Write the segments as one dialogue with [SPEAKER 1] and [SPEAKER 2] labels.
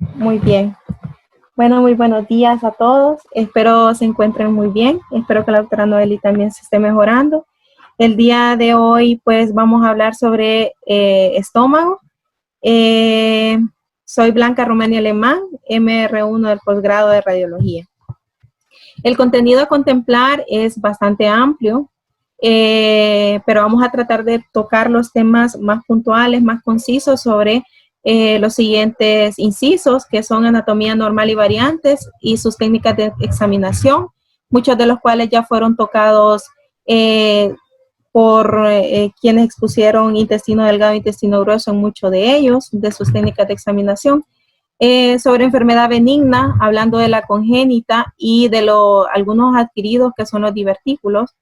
[SPEAKER 1] Muy bien. Bueno, muy buenos días a todos. Espero se encuentren muy bien. Espero que la doctora Noeli también se esté mejorando. El día de hoy, pues, vamos a hablar sobre estómago. Eh, Soy Blanca Romani Alemán, MR1 del posgrado de radiología. El contenido a contemplar es bastante amplio, pero vamos a tratar de tocar los temas más puntuales, más concisos sobre los siguientes incisos, que son anatomía normal y variantes y sus técnicas de examinación, muchos de los cuales ya fueron tocados por quienes expusieron intestino delgado e intestino grueso en muchos de ellos, de sus técnicas de examinación. Sobre enfermedad benigna, hablando de la congénita y de algunos adquiridos que son los divertículos.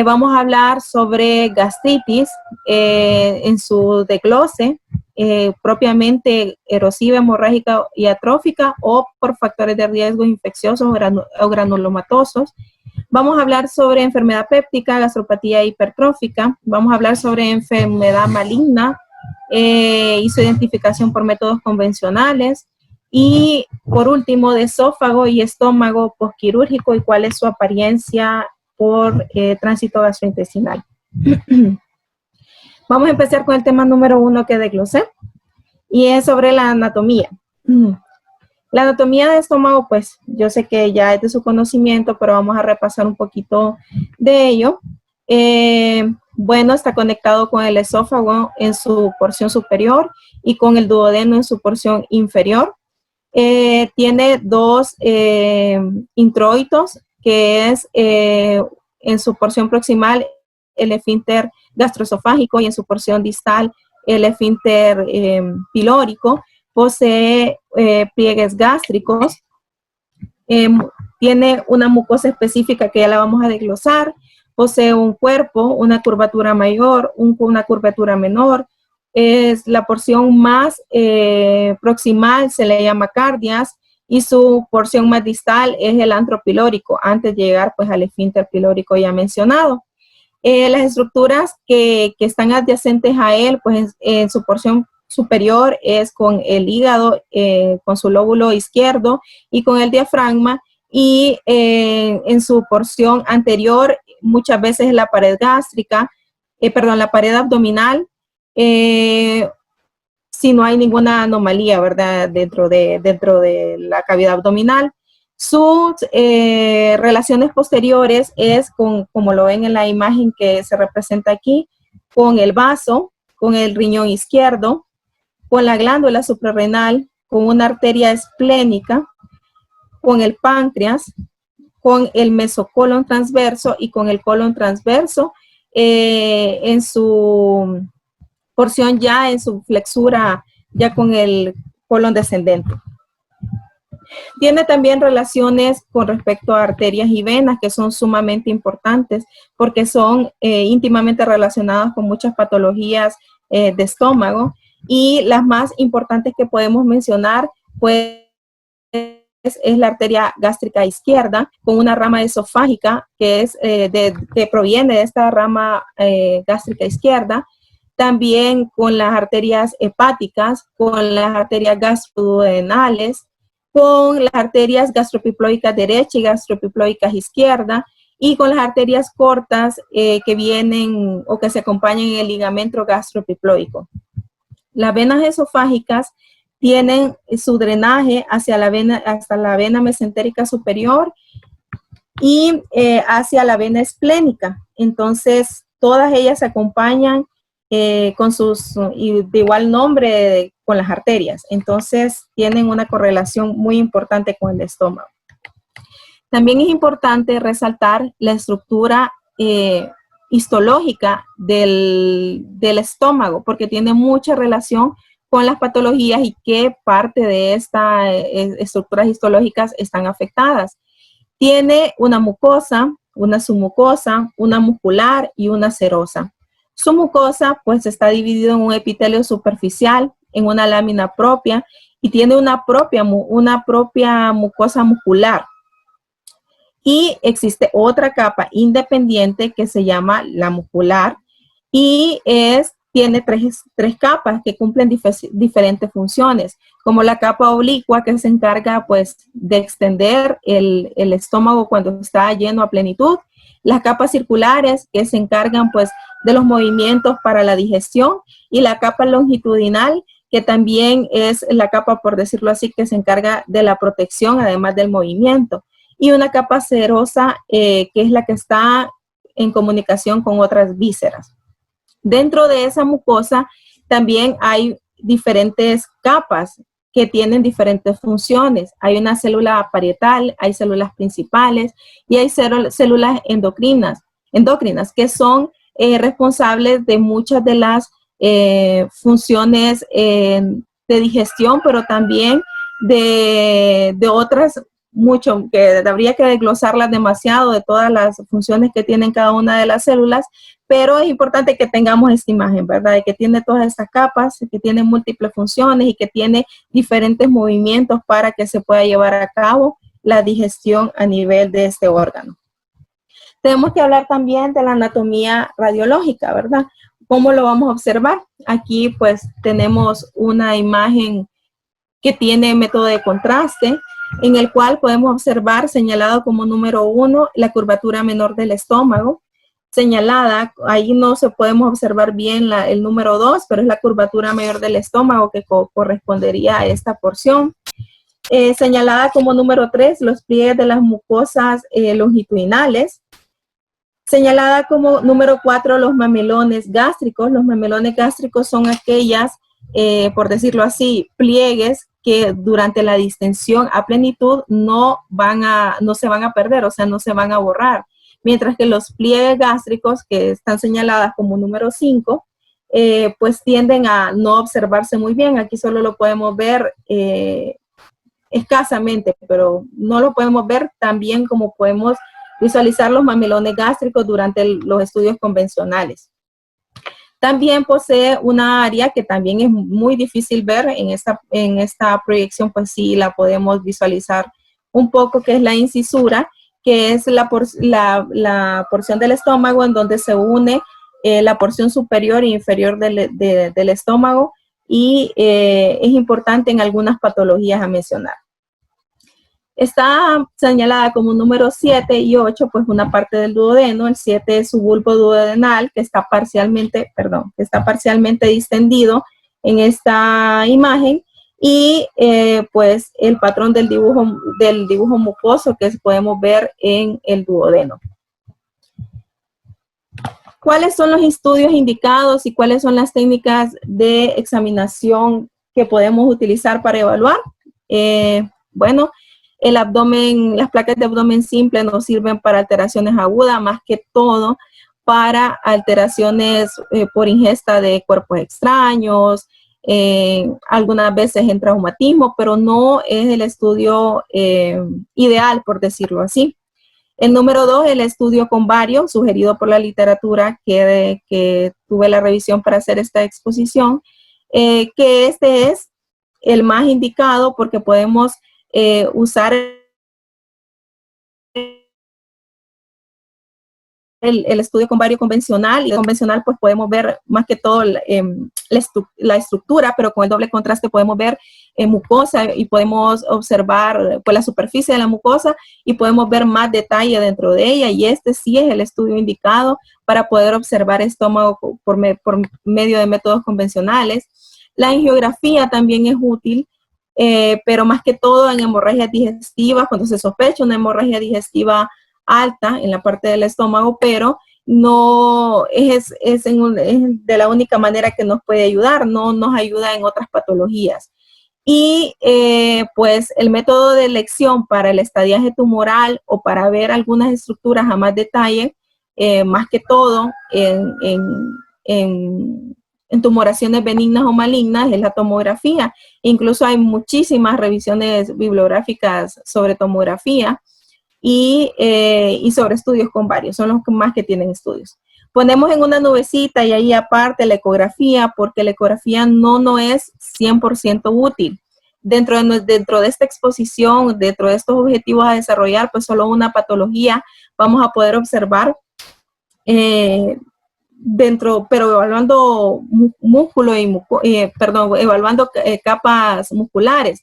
[SPEAKER 1] Vamos a hablar sobre gastritis en su desglose, propiamente erosiva, hemorrágica y atrófica o por factores de riesgo infecciosos o granulomatosos. Vamos a hablar sobre enfermedad péptica, gastropatía hipertrófica. Vamos a hablar sobre enfermedad maligna y su identificación por métodos convencionales. Y por último, de esófago y estómago postquirúrgico y cuál es su apariencia por tránsito gastrointestinal. Vamos a empezar con el tema número 1 que desglosé y es sobre la anatomía. La anatomía de estómago, pues yo sé que ya es de su conocimiento, pero vamos a repasar un poquito de ello. Bueno, está conectado con el esófago en su porción superior y con el duodeno en su porción inferior. Tiene dos introitos, que es en su porción proximal el esfínter gastroesofágico y en su porción distal el esfínter pilórico. Posee pliegues gástricos, tiene una mucosa específica que ya la vamos a desglosar, posee un cuerpo, una curvatura mayor, una curvatura menor, es la porción más proximal, se le llama cardias, y su porción más distal es el antro pilórico, antes de llegar pues al esfínter pilórico ya mencionado. Las estructuras que están adyacentes a él, pues en su porción superior es con el hígado, con su lóbulo izquierdo y con el diafragma, y en su porción anterior muchas veces la pared gástrica, la pared abdominal, si no hay ninguna anomalía, ¿verdad? Dentro de la cavidad abdominal. Sus relaciones posteriores es como lo ven en la imagen que se representa aquí, con el vaso, con el riñón izquierdo, con la glándula suprarrenal, con una arteria esplénica, con el páncreas, con el mesocolon transverso y con el colon transverso en su porción ya en su flexura, ya con el colon descendente. Tiene también relaciones con respecto a arterias y venas que son sumamente importantes porque son íntimamente relacionadas con muchas patologías de estómago, y las más importantes que podemos mencionar pues es la arteria gástrica izquierda con una rama esofágica que proviene de esta rama gástrica izquierda. También con las arterias hepáticas, con las arterias gastroduodenales, con las arterias gastropiploicas derecha y gastropiploicas izquierda, y con las arterias cortas que vienen o que se acompañan en el ligamento gastropiploico. Las venas esofágicas tienen su drenaje hasta la vena mesentérica superior y hacia la vena esplénica. Entonces, todas ellas se acompañan con de igual nombre con las arterias. Entonces, tienen una correlación muy importante con el estómago. También es importante resaltar la estructura histológica del estómago, porque tiene mucha relación con las patologías y qué parte de estas estructuras histológicas están afectadas. Tiene una mucosa, una submucosa, una muscular y una serosa. Su mucosa pues está dividido en un epitelio superficial, en una lámina propia, y tiene una propia mucosa muscular. Y existe otra capa independiente que se llama la muscular y tiene tres capas que cumplen diferentes funciones, como la capa oblicua, que se encarga pues de extender el estómago cuando está lleno a plenitud, las capas circulares, que se encargan pues de los movimientos para la digestión, y la capa longitudinal, que también es la capa, por decirlo así, que se encarga de la protección, además del movimiento, y una capa serosa, que es la que está en comunicación con otras vísceras. Dentro de esa mucosa también hay diferentes capas que tienen diferentes funciones. Hay una célula parietal, hay células principales y hay células endocrinas que son responsables de muchas de las funciones de digestión, pero también de otras mucho, que habría que desglosarlas demasiado, de todas las funciones que tienen cada una de las células, pero es importante que tengamos esta imagen, ¿verdad? De que tiene todas estas capas, que tiene múltiples funciones y que tiene diferentes movimientos para que se pueda llevar a cabo la digestión a nivel de este órgano. Tenemos que hablar también de la anatomía radiológica, ¿verdad? ¿Cómo lo vamos a observar? Aquí pues tenemos una imagen que tiene método de contraste, en el cual podemos observar, señalado como número 1, la curvatura menor del estómago. Señalada, ahí no se podemos observar bien el número 2, pero es la curvatura mayor del estómago que correspondería a esta porción. Señalada como número 3, los pliegues de las mucosas longitudinales. Señalada como número 4, los mamelones gástricos. Los mamelones gástricos son aquellas, por decirlo así, pliegues que durante la distensión a plenitud no se van a perder, o sea, no se van a borrar. Mientras que los pliegues gástricos, que están señaladas como número 5, pues tienden a no observarse muy bien. Aquí solo lo podemos ver escasamente, pero no lo podemos ver tan bien como podemos visualizar los mamelones gástricos durante los estudios convencionales. También posee una área que también es muy difícil ver en esta proyección, pues sí la podemos visualizar un poco, que es la incisura, que es la porción del estómago en donde se une la porción superior e inferior del estómago, y es importante en algunas patologías a mencionar. Está señalada como número 7 y 8, pues una parte del duodeno. El 7 es su bulbo duodenal, que está parcialmente distendido en esta imagen, y pues el patrón del dibujo mucoso que podemos ver en el duodeno. ¿Cuáles son los estudios indicados y cuáles son las técnicas de examinación que podemos utilizar para evaluar? Bueno, el abdomen, las placas de abdomen simple nos sirven para alteraciones agudas, más que todo para alteraciones por ingesta de cuerpos extraños, algunas veces en traumatismo, pero no es el estudio ideal, por decirlo así. El número 2, el estudio con bario, sugerido por la literatura que tuve la revisión para hacer esta exposición, que este es el más indicado porque podemos usar el estudio con bario convencional, y convencional pues podemos ver más que todo la estructura, pero con el doble contraste podemos ver mucosa y podemos observar pues la superficie de la mucosa y podemos ver más detalle dentro de ella, y este sí es el estudio indicado para poder observar estómago por medio de métodos convencionales. La angiografía también es útil, pero más que todo en hemorragias digestivas, cuando se sospecha una hemorragia digestiva alta en la parte del estómago, pero no es de la única manera que nos puede ayudar, no nos ayuda en otras patologías. Y pues el método de elección para el estadiaje tumoral o para ver algunas estructuras a más detalle, más que todo en tumoraciones benignas o malignas, es la tomografía. Incluso hay muchísimas revisiones bibliográficas sobre tomografía y sobre estudios con varios, son los más que tienen estudios. Ponemos en una nubecita y ahí aparte la ecografía, porque la ecografía no es 100% útil. Dentro de esta exposición, dentro de estos objetivos a desarrollar, pues solo una patología vamos a poder observar pero evaluando músculo y evaluando capas musculares.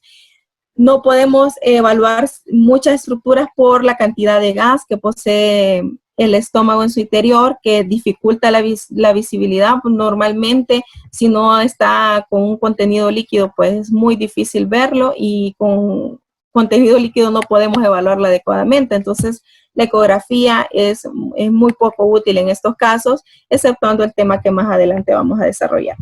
[SPEAKER 1] No podemos evaluar muchas estructuras por la cantidad de gas que posee el estómago en su interior, que dificulta la visibilidad. Normalmente, si no está con un contenido líquido, pues es muy difícil verlo, y con contenido líquido no podemos evaluarlo adecuadamente. Entonces, la ecografía es muy poco útil en estos casos, exceptuando el tema que más adelante vamos a desarrollar.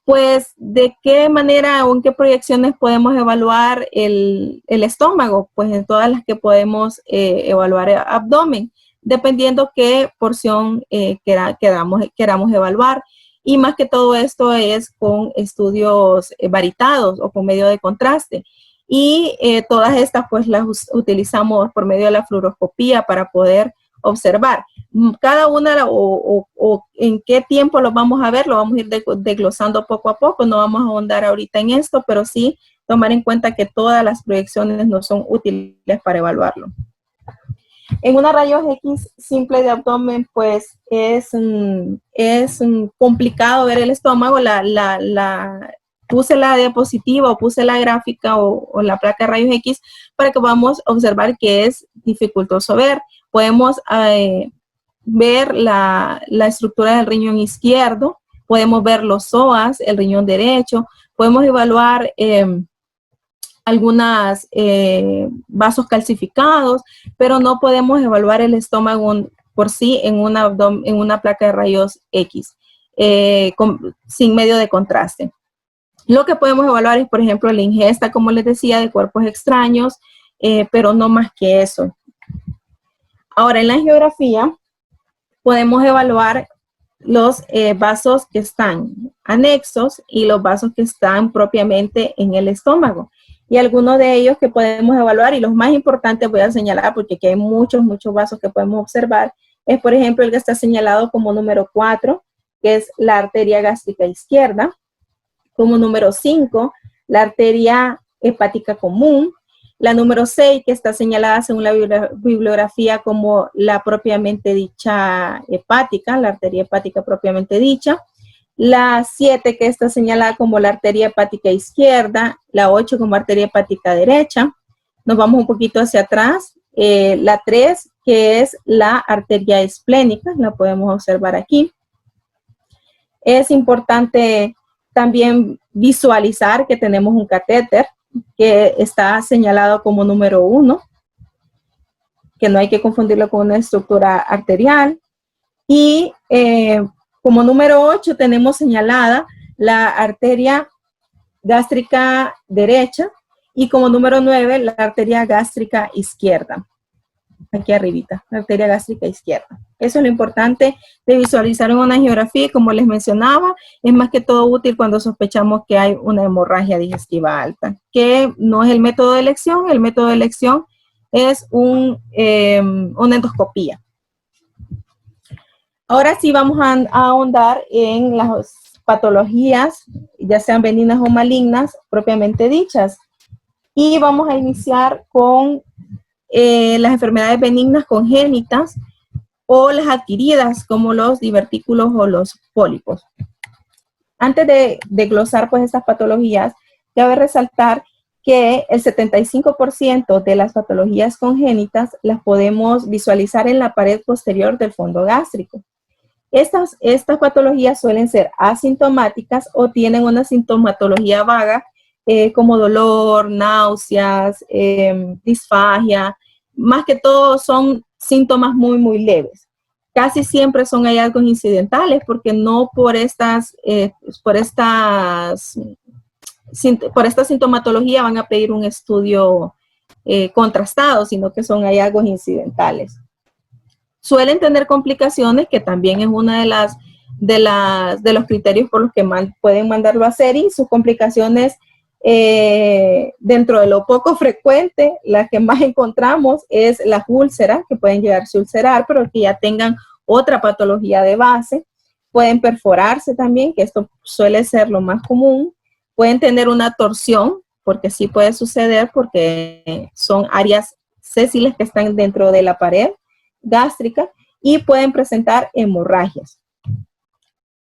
[SPEAKER 1] Pues, ¿de qué manera o en qué proyecciones podemos evaluar el estómago? Pues en todas las que podemos evaluar el abdomen, dependiendo qué porción queramos evaluar. Y más que todo esto es con estudios varitados o con medio de contraste. Y todas estas pues las utilizamos por medio de la fluoroscopía para poder observar. Cada una o en qué tiempo lo vamos a ver, lo vamos a ir desglosando poco a poco. No vamos a ahondar ahorita en esto, pero sí tomar en cuenta que todas las proyecciones no son útiles para evaluarlo. En una rayos X simple de abdomen, pues es complicado ver el estómago. Puse la diapositiva o puse la gráfica o la placa de rayos X para que podamos observar que es dificultoso ver. Podemos ver la estructura del riñón izquierdo, podemos ver los psoas, el riñón derecho, podemos evaluar algunos vasos calcificados, pero no podemos evaluar el estómago por sí en una placa de rayos X, sin medio de contraste. Lo que podemos evaluar es, por ejemplo, la ingesta, como les decía, de cuerpos extraños, pero no más que eso. Ahora, en la angiografía podemos evaluar los vasos que están anexos y los vasos que están propiamente en el estómago. Y algunos de ellos que podemos evaluar, y los más importantes voy a señalar porque aquí hay muchos vasos que podemos observar, es por ejemplo el que está señalado como número 4, que es la arteria gástrica izquierda, como número 5, la arteria hepática común, la número 6, que está señalada según la bibliografía como la propiamente dicha hepática, la arteria hepática propiamente dicha, la 7, que está señalada como la arteria hepática izquierda, la 8 como arteria hepática derecha. Nos vamos un poquito hacia atrás, la 3, que es la arteria esplénica, la podemos observar aquí. Es importante también visualizar que tenemos un catéter que está señalado como número 1, que no hay que confundirlo con una estructura arterial. Y como número 8 tenemos señalada la arteria gástrica derecha, y como número 9 la arteria gástrica izquierda. Aquí arribita, la arteria gástrica izquierda. Eso es lo importante de visualizar en una angiografía. Como les mencionaba, es más que todo útil cuando sospechamos que hay una hemorragia digestiva alta, que no es el método de elección. El método de elección es una endoscopía. Ahora sí vamos a ahondar en las patologías, ya sean benignas o malignas, propiamente dichas. Y vamos a iniciar con las enfermedades benignas congénitas o las adquiridas, como los divertículos o los pólipos. Antes de glosar pues estas patologías, cabe resaltar que el 75% de las patologías congénitas las podemos visualizar en la pared posterior del fondo gástrico. Estas patologías suelen ser asintomáticas o tienen una sintomatología vaga, como dolor, náuseas, disfagia. Más que todo son síntomas muy leves. Casi siempre son hallazgos incidentales, porque no por esta sintomatología van a pedir un estudio contrastado, sino que son hallazgos incidentales. Suelen tener complicaciones, que también es una de los criterios por los que pueden mandarlo a hacer, y sus complicaciones, dentro de lo poco frecuente, las que más encontramos es las úlceras, que pueden llegarse a ulcerar, pero que ya tengan otra patología de base. Pueden perforarse también, que esto suele ser lo más común. Pueden tener una torsión, porque sí puede suceder, porque son áreas sésiles que están dentro de la pared gástrica, y pueden presentar hemorragias.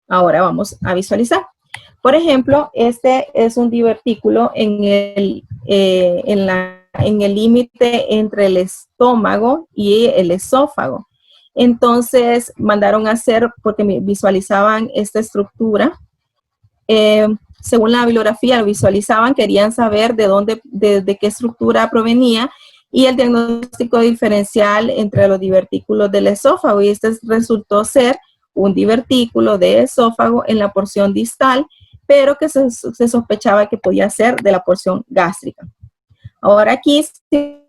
[SPEAKER 1] Ahora vamos a visualizar. Por ejemplo, este es un divertículo en el límite entre el estómago y el esófago. Entonces mandaron a hacer, porque visualizaban esta estructura, según la bibliografía lo visualizaban, querían saber de qué estructura provenía y el diagnóstico diferencial entre los divertículos del esófago, y este resultó ser un divertículo de esófago en la porción distal, pero que se sospechaba que podía ser de la porción gástrica. Ahora aquí sí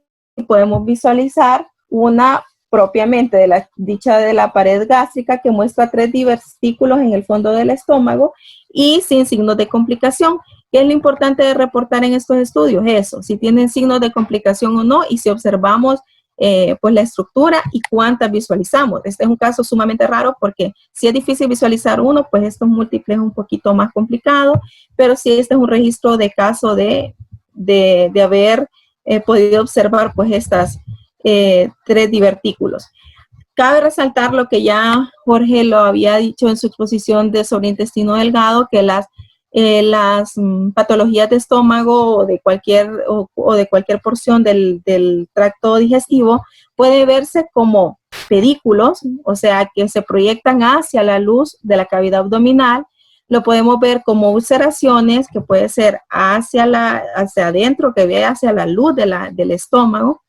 [SPEAKER 1] podemos visualizar una propiamente dicha de la pared gástrica, que muestra 3 divertículos en el fondo del estómago y sin signos de complicación. ¿Qué es lo importante de reportar en estos estudios? Eso, si tienen signos de complicación o no, y si observamos pues la estructura y cuántas visualizamos. Este es un caso sumamente raro porque si es difícil visualizar uno, pues estos múltiples es un poquito más complicado, pero sí este es un registro de caso de haber podido observar pues estas 3 divertículos. Cabe resaltar lo que ya Jorge lo había dicho en su exposición sobre intestino delgado, que las patologías de estómago o de cualquier porción del tracto digestivo puede verse como pedículos, o sea, que se proyectan hacia la luz de la cavidad abdominal. Lo podemos ver como ulceraciones, que puede ser hacia adentro, que ve hacia la luz del estómago,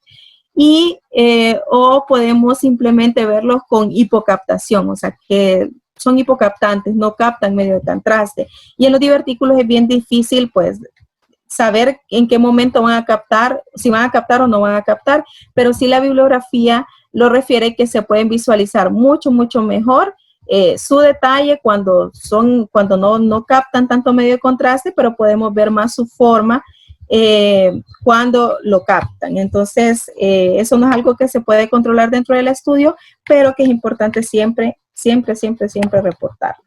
[SPEAKER 1] o podemos simplemente verlos con hipocaptación, o sea, que son hipocaptantes, no captan medio de contraste. Y en los divertículos es bien difícil, pues, saber en qué momento van a captar, si van a captar o no van a captar, pero sí la bibliografía lo refiere que se pueden visualizar mucho, mucho mejor su detalle cuando no captan tanto medio de contraste, pero podemos ver más su forma cuando lo captan. Entonces, eso no es algo que se puede controlar dentro del estudio, pero que es importante siempre reportarlo.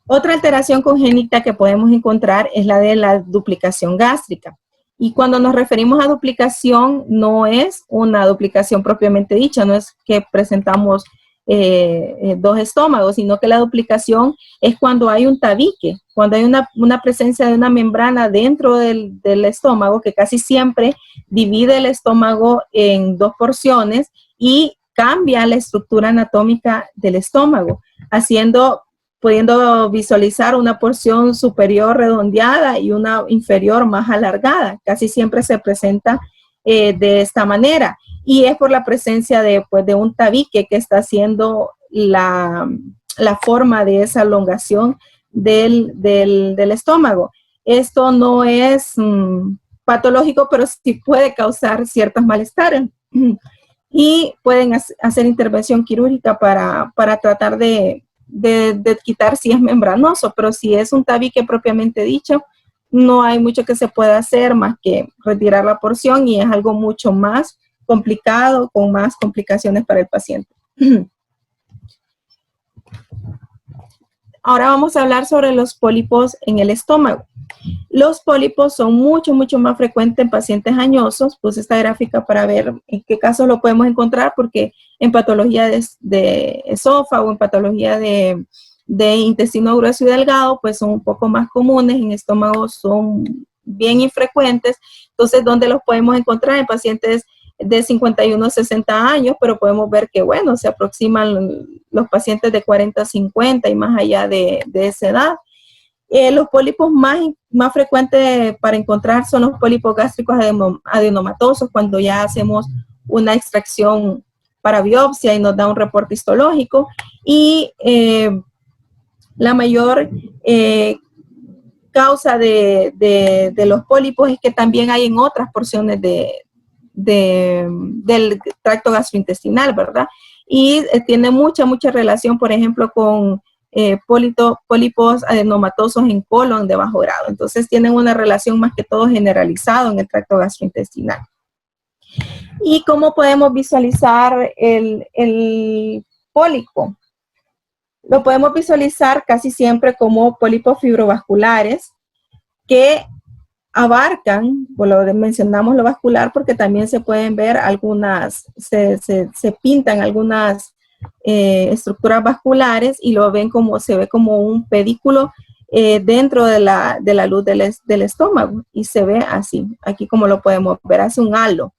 [SPEAKER 1] Otra alteración congénita que podemos encontrar es la de la duplicación gástrica. Y cuando nos referimos a duplicación, no es una duplicación propiamente dicha, no es que presentamos 2 estómagos, sino que la duplicación es cuando hay un tabique, cuando hay una presencia de una membrana dentro del estómago que casi siempre divide el estómago en 2 porciones y cambia la estructura anatómica del estómago, pudiendo visualizar una porción superior redondeada y una inferior más alargada. Casi siempre se presenta de esta manera, y es por la presencia de un tabique que está haciendo la forma de esa elongación del estómago. Esto no es patológico, pero sí puede causar ciertos malestares y pueden hacer intervención quirúrgica para tratar de quitar si es membranoso, pero si es un tabique propiamente dicho, no hay mucho que se pueda hacer más que retirar la porción, y es algo mucho más complicado, con más complicaciones para el paciente. Ahora vamos a hablar sobre los pólipos en el estómago. Los pólipos son mucho más frecuentes en pacientes añosos. Puse esta gráfica para ver en qué casos lo podemos encontrar, porque en patología de esófago, en patología de intestino grueso y delgado, pues son un poco más comunes, en estómago son bien infrecuentes. Entonces, ¿dónde los podemos encontrar? En pacientes de 51 a 60 años, pero podemos ver que, bueno, se aproximan los pacientes de 40 a 50 y más allá de esa edad. Los pólipos más frecuentes para encontrar son los pólipos gástricos adenomatosos, cuando ya hacemos una extracción para biopsia y nos da un reporte histológico. Y la mayor causa de los pólipos es que también hay en otras porciones del tracto gastrointestinal, ¿verdad? Y tiene mucha relación, por ejemplo, con pólipos adenomatosos en colon de bajo grado. Entonces tienen una relación más que todo generalizado en el tracto gastrointestinal. ¿Y cómo podemos visualizar el pólipo? Lo podemos visualizar casi siempre como pólipos fibrovasculares que abarcan, pues mencionamos lo vascular porque también se pueden ver algunas, se pintan algunas estructuras vasculares y lo ven como, se ve como un pedículo dentro de la luz del estómago y se ve así, aquí como lo podemos ver, hace un halo.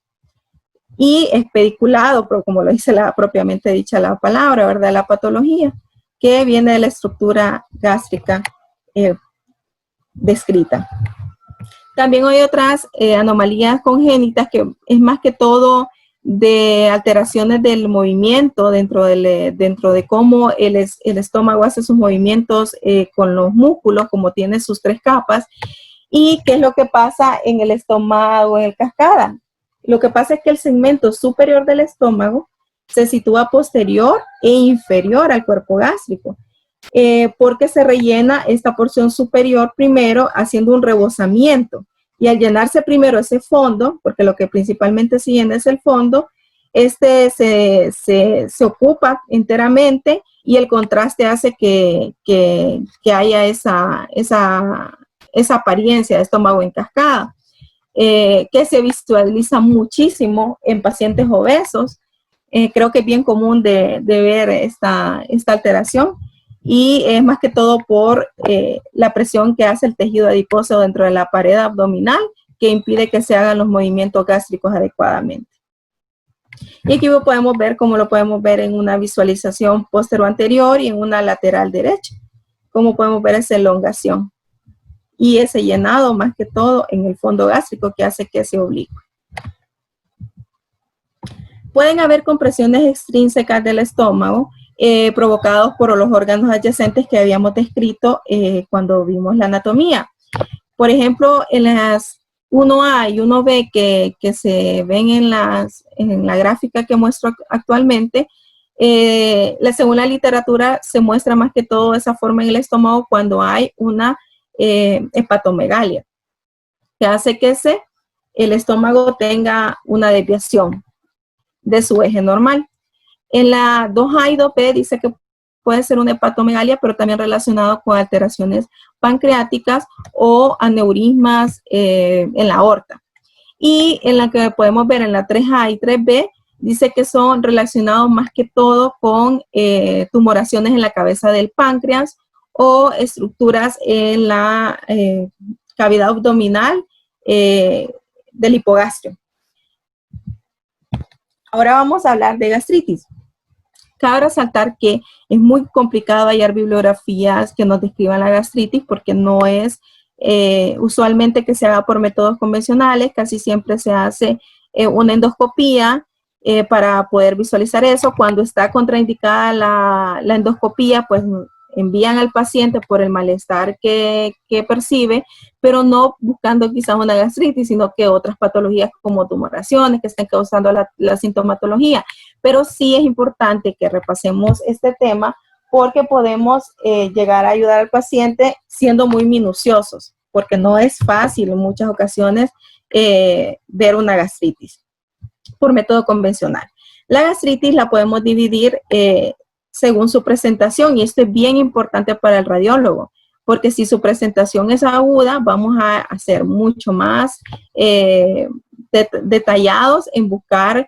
[SPEAKER 1] Y es pediculado, pero como lo dice propiamente dicha la palabra, ¿verdad? La patología, que viene de la estructura gástrica descrita. También hay otras anomalías congénitas que es más que todo de alteraciones del movimiento dentro de cómo el estómago hace sus movimientos con los músculos, como tiene sus 3 capas, y qué es lo que pasa en el estómago, en el cascada. Lo que pasa es que el segmento superior del estómago se sitúa posterior e inferior al cuerpo gástrico, porque se rellena esta porción superior primero haciendo un rebosamiento. Y al llenarse primero ese fondo, porque lo que principalmente se llena es el fondo, se ocupa enteramente y el contraste hace que haya esa apariencia de estómago en cascada, que se visualiza muchísimo en pacientes obesos. Creo que es bien común de ver esta alteración y es más que todo por la presión que hace el tejido adiposo dentro de la pared abdominal que impide que se hagan los movimientos gástricos adecuadamente. Y aquí lo podemos ver como lo podemos ver en una visualización posterior anterior y en una lateral derecha. Como podemos ver esa elongación y ese llenado más que todo en el fondo gástrico que hace que se oblique. Pueden haber compresiones extrínsecas del estómago provocados por los órganos adyacentes que habíamos descrito cuando vimos la anatomía. Por ejemplo, en las 1A y 1B que se ven en la gráfica que muestro actualmente, según la literatura se muestra más que todo esa forma en el estómago cuando hay una hepatomegalia, que hace que el estómago tenga una desviación de su eje normal. En la 2A y 2B dice que puede ser una hepatomegalia, pero también relacionado con alteraciones pancreáticas o aneurismas en la aorta. Y en la que podemos ver en la 3A y 3B, dice que son relacionados más que todo con tumoraciones en la cabeza del páncreas o estructuras en la cavidad abdominal del hipogastrio. Ahora vamos a hablar de gastritis. Cabe resaltar que es muy complicado hallar bibliografías que nos describan la gastritis porque no es usualmente que se haga por métodos convencionales, casi siempre se hace una endoscopía para poder visualizar eso. Cuando está contraindicada la endoscopía, pues envían al paciente por el malestar que percibe, pero no buscando quizás una gastritis, sino que otras patologías como tumoraciones que estén causando la sintomatología. Pero sí es importante que repasemos este tema porque podemos llegar a ayudar al paciente siendo muy minuciosos, porque no es fácil en muchas ocasiones ver una gastritis por método convencional. La gastritis la podemos dividir según su presentación, y esto es bien importante para el radiólogo, porque si su presentación es aguda, vamos a ser mucho más detallados en buscar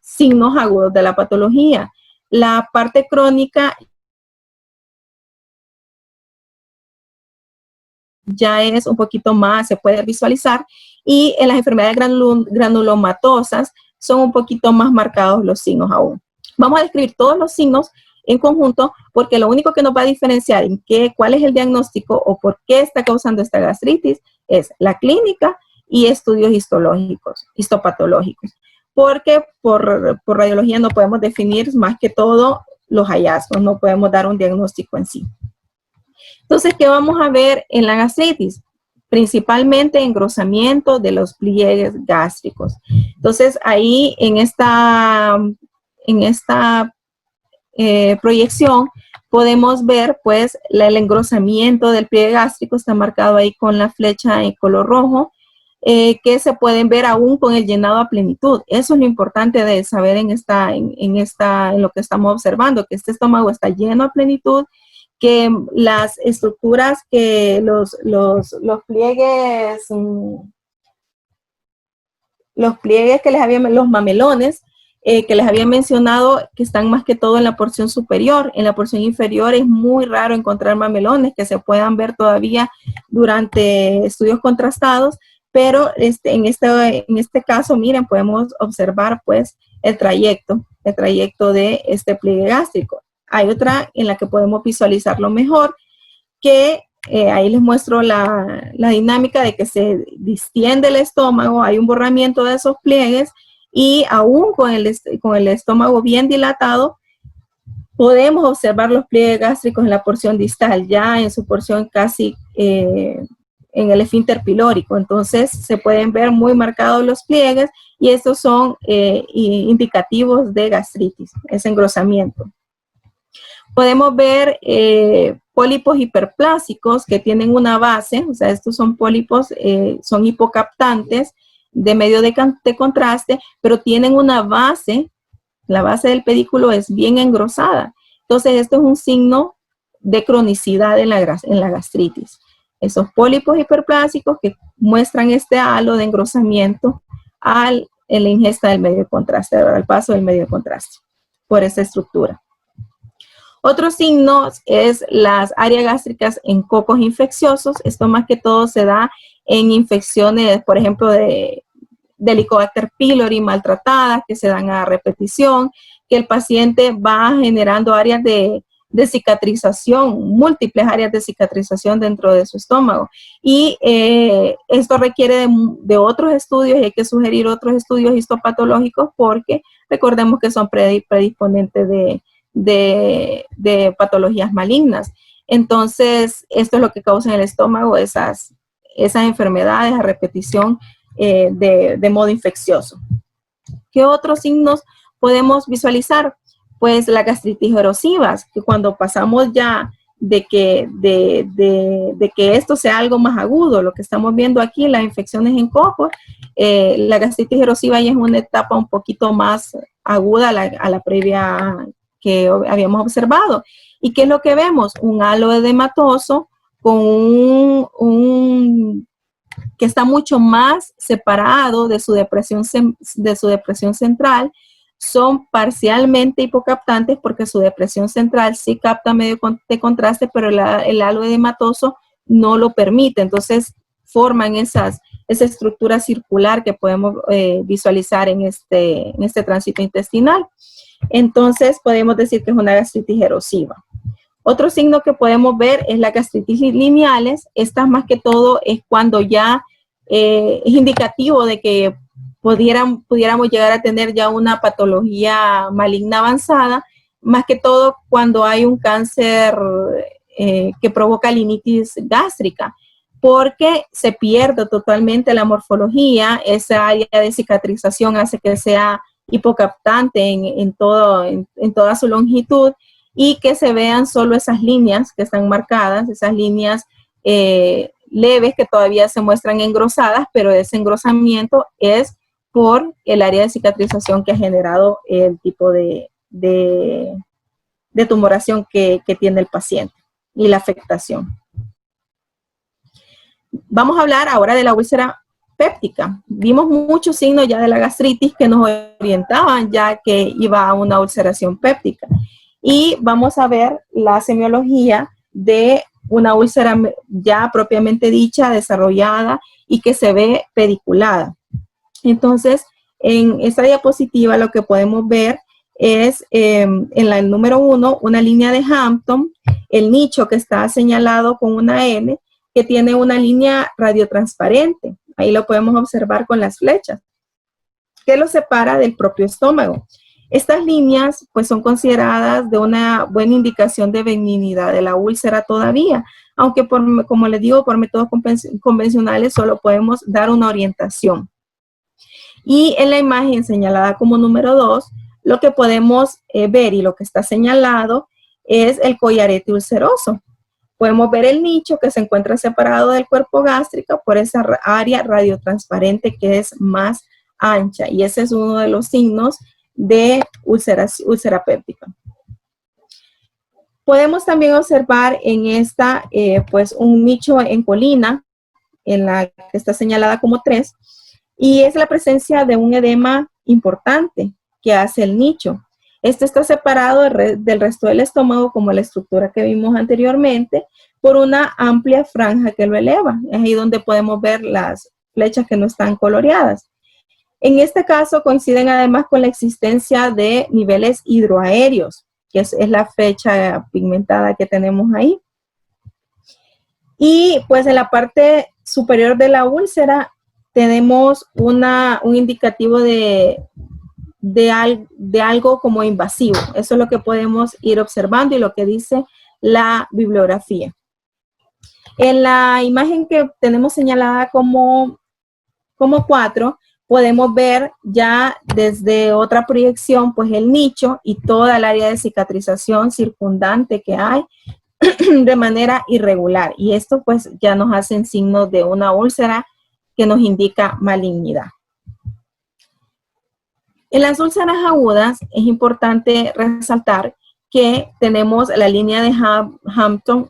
[SPEAKER 1] signos agudos de la patología. La parte crónica ya es un poquito más, se puede visualizar, y en las enfermedades granulomatosas son un poquito más marcados los signos aún. Vamos a describir todos los signos en conjunto porque lo único que nos va a diferenciar en cuál es el diagnóstico o por qué está causando esta gastritis es la clínica y estudios histopatológicos. Porque por radiología no podemos definir más que todo los hallazgos, no podemos dar un diagnóstico en sí. Entonces, ¿qué vamos a ver en la gastritis? Principalmente engrosamiento de los pliegues gástricos. Entonces, ahí en esta proyección podemos ver pues el engrosamiento del pliegue gástrico, está marcado ahí con la flecha en color rojo, que se pueden ver aún con el llenado a plenitud. Eso es lo importante de saber en lo que estamos observando, que este estómago está lleno a plenitud, que las estructuras que los pliegues, que les había, los mamelones, que les había mencionado, que están más que todo en la porción superior. En la porción inferior es muy raro encontrar mamelones que se puedan ver todavía durante estudios contrastados, pero en este caso, miren, podemos observar pues el trayecto de este pliegue gástrico. Hay otra en la que podemos visualizarlo mejor, que ahí les muestro la dinámica de que se distiende el estómago, hay un borramiento de esos pliegues, y aún con el estómago bien dilatado, podemos observar los pliegues gástricos en la porción distal, ya en su porción casi en el esfínter pilórico. Entonces se pueden ver muy marcados los pliegues, y estos son indicativos de gastritis, ese engrosamiento. Podemos ver pólipos hiperplásicos que tienen una base, o sea, estos son pólipos, son hipocaptantes de medio de contraste, pero tienen una base, la base del pedículo es bien engrosada. Entonces, esto es un signo de cronicidad en la gastritis. Esos pólipos hiperplásicos que muestran este halo de engrosamiento en la ingesta del medio de contraste, al paso del medio de contraste, por esta estructura. Otro signo es las áreas gástricas en cocos infecciosos. Esto más que todo se da en infecciones, por ejemplo, de Helicobacter pylori maltratadas, que se dan a repetición, que el paciente va generando áreas de cicatrización, múltiples áreas de cicatrización dentro de su estómago. Y esto requiere de otros estudios, y hay que sugerir otros estudios histopatológicos, porque recordemos que son predisponentes de patologías malignas. Entonces, esto es lo que causa en el estómago esas enfermedades a repetición de modo infeccioso. ¿Qué otros signos podemos visualizar? Pues la gastritis erosiva, que cuando pasamos ya de que esto sea algo más agudo, lo que estamos viendo aquí, las infecciones en cocos, la gastritis erosiva ya es una etapa un poquito más aguda a la previa que habíamos observado. ¿Y qué es lo que vemos? Un halo edematoso con que está mucho más separado de su depresión central. Son parcialmente hipocaptantes porque su depresión central sí capta medio de contraste, pero el halo edematoso no lo permite. Entonces forman esa estructura circular que podemos visualizar en este tránsito intestinal. Entonces podemos decir que es una gastritis erosiva. Otro signo que podemos ver es la gastritis lineales. Esta más que todo es cuando ya es indicativo de que pudiéramos llegar a tener ya una patología maligna avanzada, más que todo cuando hay un cáncer que provoca linitis gástrica, porque se pierde totalmente la morfología, esa área de cicatrización hace que sea hipocaptante en toda su longitud, y que se vean solo esas líneas que están marcadas, esas líneas leves que todavía se muestran engrosadas, pero ese engrosamiento es por el área de cicatrización que ha generado el tipo de tumoración que tiene el paciente y la afectación. Vamos a hablar ahora de la úlcera péptica. Vimos muchos signos ya de la gastritis que nos orientaban ya que iba a una ulceración péptica. Y vamos a ver la semiología de una úlcera ya propiamente dicha, desarrollada y que se ve pediculada. Entonces, en esta diapositiva lo que podemos ver es en el número 1, una línea de Hampton, el nicho que está señalado con una N, que tiene una línea radiotransparente. Ahí lo podemos observar con las flechas, que lo separa del propio estómago. Estas líneas pues son consideradas de una buena indicación de benignidad de la úlcera todavía, aunque como les digo, por métodos convencionales solo podemos dar una orientación. Y en la imagen señalada como número 2, lo que podemos ver y lo que está señalado es el collarete ulceroso. Podemos ver el nicho que se encuentra separado del cuerpo gástrico por esa área radiotransparente que es más ancha, y ese es uno de los signos de úlcera péptica. Podemos también observar en esta, pues, un nicho en colina, en la que está señalada como 3, y es la presencia de un edema importante que hace el nicho. Este está separado del resto del estómago, como la estructura que vimos anteriormente, por una amplia franja que lo eleva. Es ahí donde podemos ver las flechas que no están coloreadas. En este caso coinciden además con la existencia de niveles hidroaéreos, que es la flecha pigmentada que tenemos ahí. Y pues en la parte superior de la úlcera tenemos un indicativo de algo como invasivo. Eso es lo que podemos ir observando y lo que dice la bibliografía. En la imagen que tenemos señalada como 4, podemos ver ya desde otra proyección pues el nicho y toda el área de cicatrización circundante que hay de manera irregular, y esto pues ya nos hacen signos de una úlcera que nos indica malignidad. En las úlceras agudas es importante resaltar que tenemos la línea de Hampton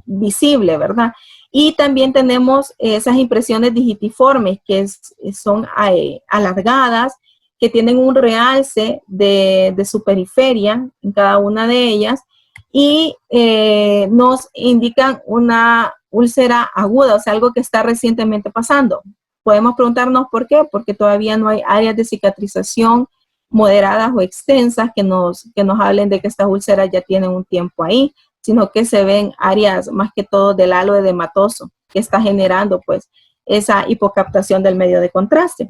[SPEAKER 1] visible, ¿verdad? Y también tenemos esas impresiones digitiformes que son alargadas, que tienen un realce de su periferia en cada una de ellas, y nos indican una úlcera aguda, o sea, algo que está recientemente pasando. Podemos preguntarnos por qué, porque todavía no hay áreas de cicatrización moderadas o extensas que nos hablen de que estas úlceras ya tienen un tiempo ahí, sino que se ven áreas más que todo del halo edematoso que está generando pues esa hipocaptación del medio de contraste.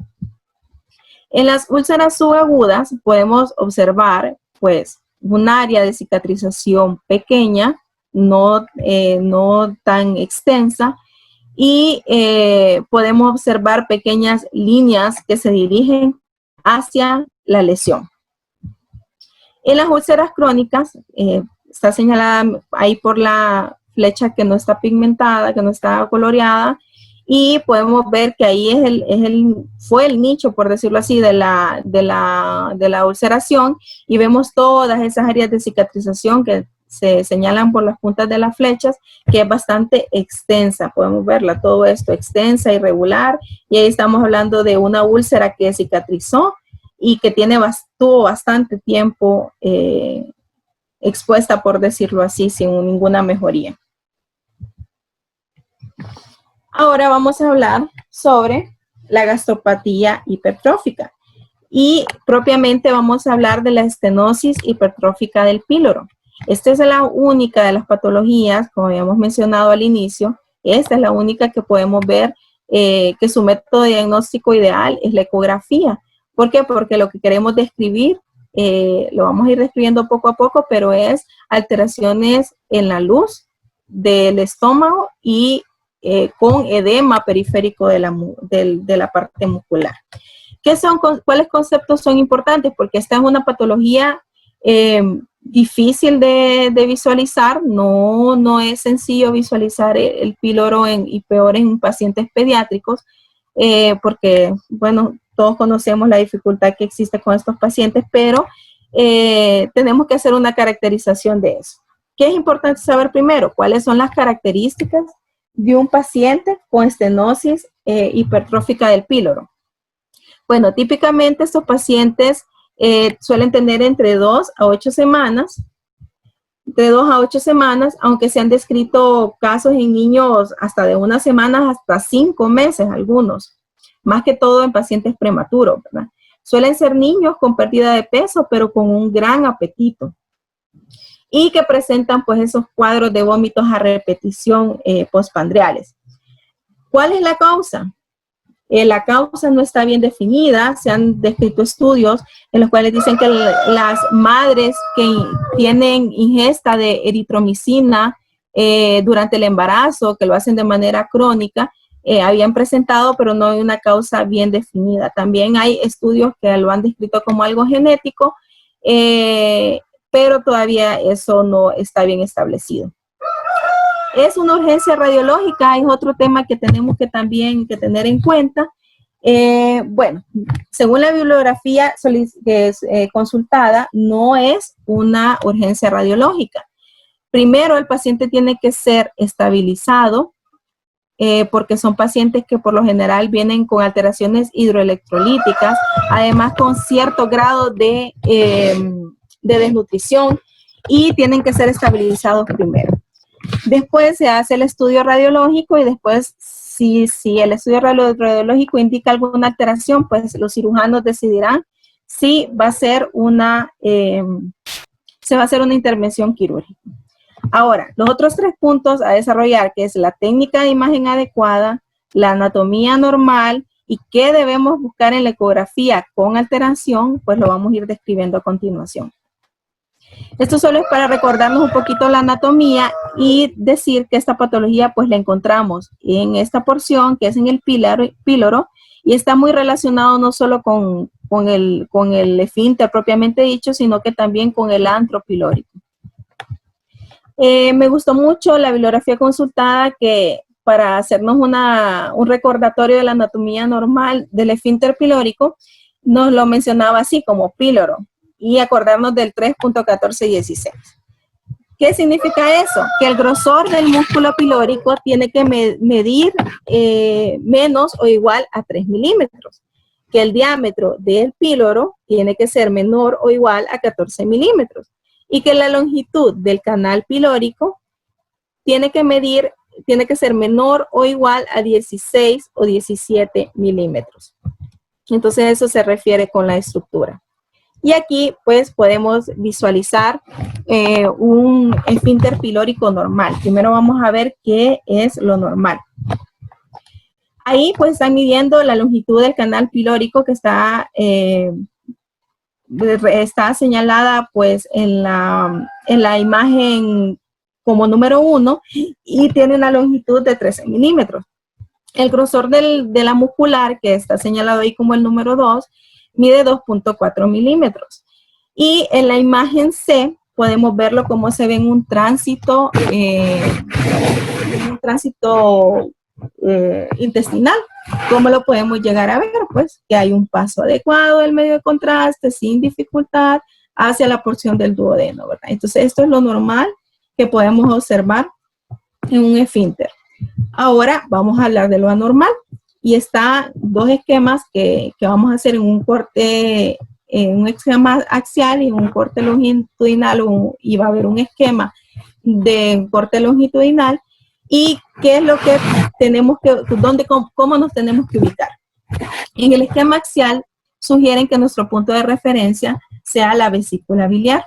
[SPEAKER 1] En las úlceras subagudas podemos observar pues un área de cicatrización pequeña, no tan extensa, y podemos observar pequeñas líneas que se dirigen hacia la lesión. En las úlceras crónicas, está señalada ahí por la flecha que no está pigmentada, que no está coloreada, y podemos ver que ahí fue el nicho, por decirlo así, de la ulceración, y vemos todas esas áreas de cicatrización que se señalan por las puntas de las flechas, que es bastante extensa. Podemos verla, todo esto extensa, irregular, y ahí estamos hablando de una úlcera que cicatrizó y que tuvo bastante tiempo expuesta, por decirlo así, sin ninguna mejoría. Ahora vamos a hablar sobre la gastropatía hipertrófica, y propiamente vamos a hablar de la estenosis hipertrófica del píloro. Esta es la única de las patologías, como habíamos mencionado al inicio, esta es la única que podemos ver que su método de diagnóstico ideal es la ecografía. ¿Por qué? Porque lo que queremos describir, lo vamos a ir describiendo poco a poco, pero es alteraciones en la luz del estómago y con edema periférico de la parte muscular. ¿Cuáles conceptos son importantes? Porque esta es una patología difícil de visualizar, no es sencillo visualizar el píloro y peor en pacientes pediátricos, porque, bueno, todos conocemos la dificultad que existe con estos pacientes, pero tenemos que hacer una caracterización de eso. ¿Qué es importante saber primero? ¿Cuáles son las características de un paciente con estenosis hipertrófica del píloro? Bueno, típicamente estos pacientes suelen tener entre 2 a 8 semanas, de 2 a 8 semanas, aunque se han descrito casos en niños hasta de 1 semana hasta 5 meses algunos, más que todo en pacientes prematuros, ¿verdad? Suelen ser niños con pérdida de peso, pero con un gran apetito, y que presentan pues esos cuadros de vómitos a repetición postpandriales. ¿Cuál es la causa? La causa no está bien definida. Se han descrito estudios en los cuales dicen que las madres que tienen ingesta de eritromicina durante el embarazo, que lo hacen de manera crónica, habían presentado, pero no hay una causa bien definida. También hay estudios que lo han descrito como algo genético, pero todavía eso no está bien establecido. Es una urgencia radiológica, es otro tema que tenemos que también tener en cuenta, Bueno, según la bibliografía que es, consultada, no es una urgencia radiológica. Primero, el paciente tiene que ser estabilizado, porque son pacientes que por lo general vienen con alteraciones hidroelectrolíticas, además con cierto grado de desnutrición, y tienen que ser estabilizados primero. Después se hace el estudio radiológico y después, si el estudio radiológico indica alguna alteración, pues los cirujanos decidirán si va a ser se va a hacer una intervención quirúrgica. Ahora, los otros 3 puntos a desarrollar, que es la técnica de imagen adecuada, la anatomía normal y qué debemos buscar en la ecografía con alteración, pues lo vamos a ir describiendo a continuación. Esto solo es para recordarnos un poquito la anatomía y decir que esta patología pues la encontramos en esta porción que es en el píloro y está muy relacionado no solo con el esfínter propiamente dicho, sino que también con el antro pilórico. Me gustó mucho la bibliografía consultada que para hacernos un recordatorio de la anatomía normal del esfínter pilórico nos lo mencionaba así como píloro y acordarnos del 3.1416. ¿Qué significa eso? Que el grosor del músculo pilórico tiene que medir menos o igual a 3 milímetros, que el diámetro del píloro tiene que ser menor o igual a 14 milímetros y que la longitud del canal pilórico tiene que ser menor o igual a 16 o 17 milímetros. Entonces eso se refiere con la estructura. Y aquí pues podemos visualizar un esfínter pilórico normal. Primero vamos a ver qué es lo normal. Ahí pues están midiendo la longitud del canal pilórico que está señalada pues en la imagen como número 1 y tiene una longitud de 13 milímetros. El grosor de la muscular, que está señalado ahí como el número 2, mide 2.4 milímetros. Y en la imagen C podemos verlo como se ve en un tránsito, intestinal. ¿Cómo lo podemos llegar a ver? Pues que hay un paso adecuado del medio de contraste sin dificultad hacia la porción del duodeno, ¿verdad? Entonces esto es lo normal que podemos observar en un esfínter. Ahora vamos a hablar de lo anormal y está 2 esquemas que vamos a hacer en un corte, un esquema axial y un corte longitudinal y va a haber un esquema de corte longitudinal y qué es lo que tenemos que, cómo nos tenemos que ubicar. En el esquema axial sugieren que nuestro punto de referencia sea la vesícula biliar.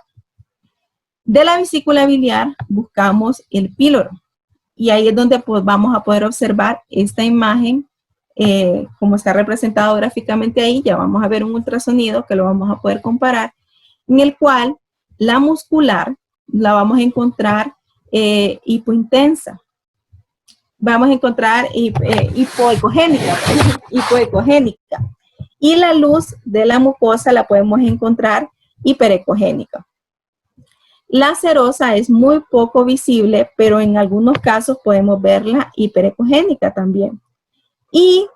[SPEAKER 1] De la vesícula biliar buscamos el píloro. Y ahí es donde pues, vamos a poder observar esta imagen, como está representado gráficamente ahí. Ya vamos a ver un ultrasonido que lo vamos a poder comparar, en el cual la muscular la vamos a encontrar hipointensa. Vamos a encontrar hipoecogénica. Y la luz de la mucosa la podemos encontrar hiperecogénica. La serosa es muy poco visible, pero en algunos casos podemos verla hiperecogénica también. Y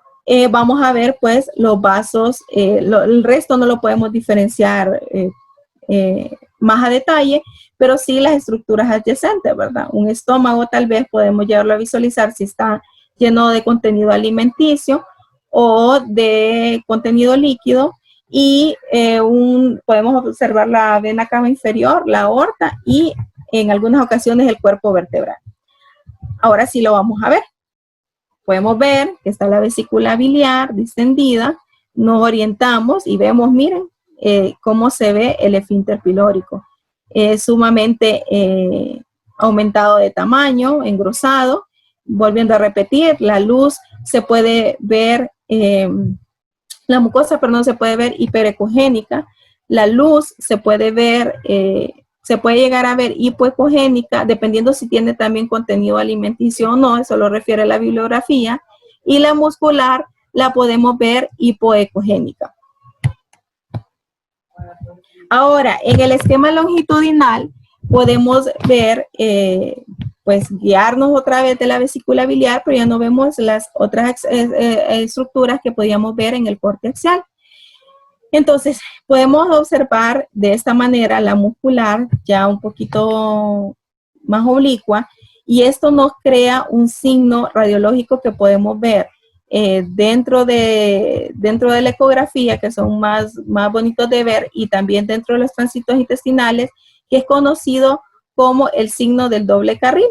[SPEAKER 1] vamos a ver pues los vasos, el resto no lo podemos diferenciar más a detalle, pero sí las estructuras adyacentes, ¿verdad? Un estómago tal vez podemos llevarlo a visualizar si está lleno de contenido alimenticio o de contenido líquido. Y podemos observar la vena cava inferior, la aorta y en algunas ocasiones el cuerpo vertebral. Ahora sí lo vamos a ver. Podemos ver que está la vesícula biliar distendida, nos orientamos y vemos, miren, cómo se ve el esfínter pilórico. Sumamente aumentado de tamaño, engrosado. Volviendo a repetir, la luz se puede ver, la mucosa, perdón, se puede ver hiperecogénica. La luz se puede ver, se puede llegar a ver hipoecogénica, dependiendo si tiene también contenido alimenticio o no, eso lo refiere la bibliografía. Y la muscular la podemos ver hipoecogénica. Ahora, en el esquema longitudinal, podemos ver, pues guiarnos otra vez de la vesícula biliar, pero ya no vemos las otras estructuras que podíamos ver en el corte axial. Entonces, podemos observar de esta manera la muscular ya un poquito más oblicua, y esto nos crea un signo radiológico que podemos ver dentro de la ecografía, que son más bonitos de ver, y también dentro de los tránsitos intestinales, que es conocido como el signo del doble carril,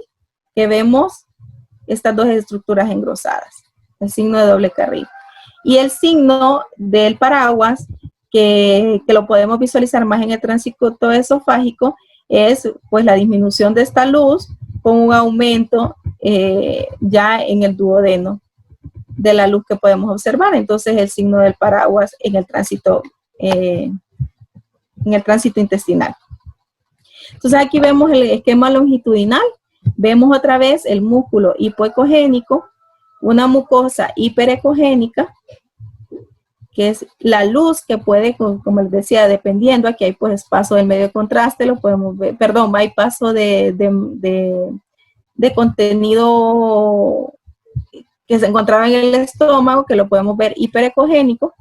[SPEAKER 1] que vemos estas dos estructuras engrosadas, el signo de doble carril. Y el signo del paraguas, que lo podemos visualizar más en el tránsito esofágico, es pues la disminución de esta luz con un aumento ya en el duodeno de la luz que podemos observar. Entonces el signo del paraguas en el tránsito intestinal. Entonces aquí vemos el esquema longitudinal, vemos otra vez el músculo hipoecogénico, una mucosa hiperecogénica, que es la luz que puede, como les decía, dependiendo, aquí hay pues paso del medio de contraste, lo podemos ver, perdón, hay paso de contenido que se encontraba en el estómago, que lo podemos ver hiperecogénico,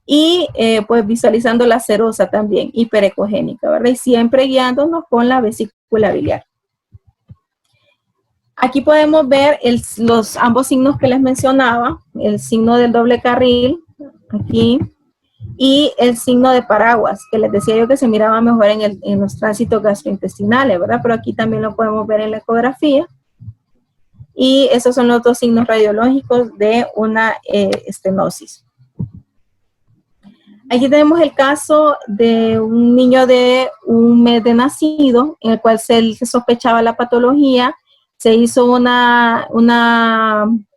[SPEAKER 1] y pues visualizando la serosa también, hiperecogénica, ¿verdad? Y siempre guiándonos con la vesícula biliar. Aquí podemos ver ambos signos que les mencionaba, el signo del doble carril, aquí, y el signo de paraguas, que les decía yo que se miraba mejor en los tránsitos gastrointestinales, ¿verdad? Pero aquí también lo podemos ver en la ecografía. Y esos son los dos signos radiológicos de una estenosis. Aquí tenemos el caso de un niño de un mes de nacido, en el cual se sospechaba la patología. Se hizo una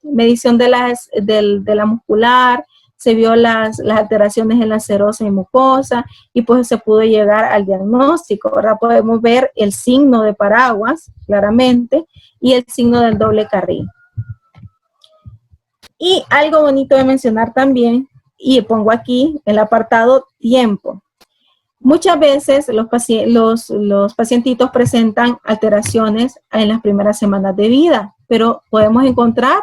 [SPEAKER 1] medición de la muscular, se vio las alteraciones en la serosa y mucosa, y pues se pudo llegar al diagnóstico. Ahora podemos ver el signo de paraguas, claramente, y el signo del doble carril. Y algo bonito de mencionar también, y pongo aquí el apartado tiempo. Muchas veces los pacientitos presentan alteraciones en las primeras semanas de vida, pero podemos encontrar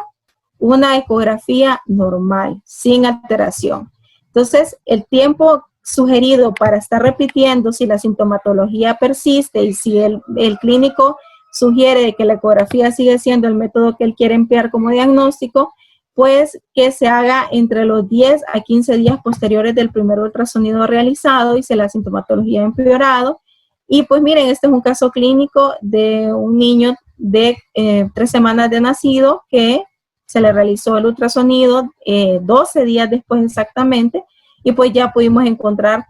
[SPEAKER 1] una ecografía normal, sin alteración. Entonces, el tiempo sugerido para estar repitiendo, si la sintomatología persiste y si el clínico sugiere que la ecografía sigue siendo el método que él quiere emplear como diagnóstico, pues que se haga entre los 10 a 15 días posteriores del primer ultrasonido realizado y si la sintomatología ha empeorado. Y pues miren, este es un caso clínico de un niño de 3 semanas de nacido que se le realizó el ultrasonido 12 días después exactamente, y pues ya pudimos encontrar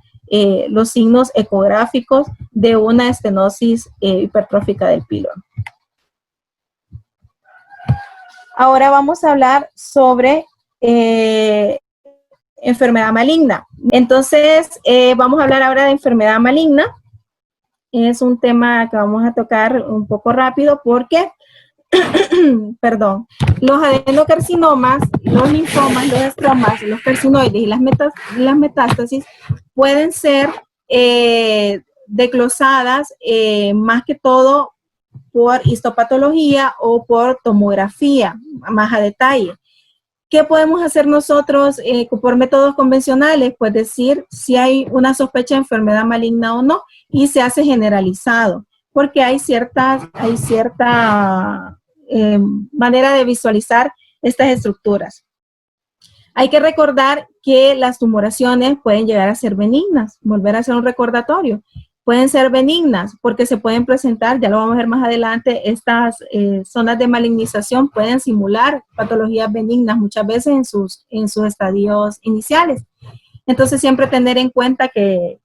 [SPEAKER 1] los signos ecográficos de una estenosis hipertrófica del píloro. Ahora vamos a hablar sobre enfermedad maligna. Entonces, vamos a hablar ahora de enfermedad maligna. Es un tema que vamos a tocar un poco rápido porque, perdón, los adenocarcinomas, los linfomas, los estromas, los carcinoides y las metástasis pueden ser desglosadas más que todo por histopatología o por tomografía, más a detalle. ¿Qué podemos hacer nosotros por métodos convencionales? Pues decir si hay una sospecha de enfermedad maligna o no, y se hace generalizado, porque hay cierta manera de visualizar estas estructuras. Hay que recordar que las tumoraciones pueden llegar a ser benignas, volver a hacer un recordatorio. Pueden ser benignas porque se pueden presentar, ya lo vamos a ver más adelante, estas zonas de malignización pueden simular patologías benignas muchas veces en sus estadios iniciales. Entonces siempre tener en cuenta que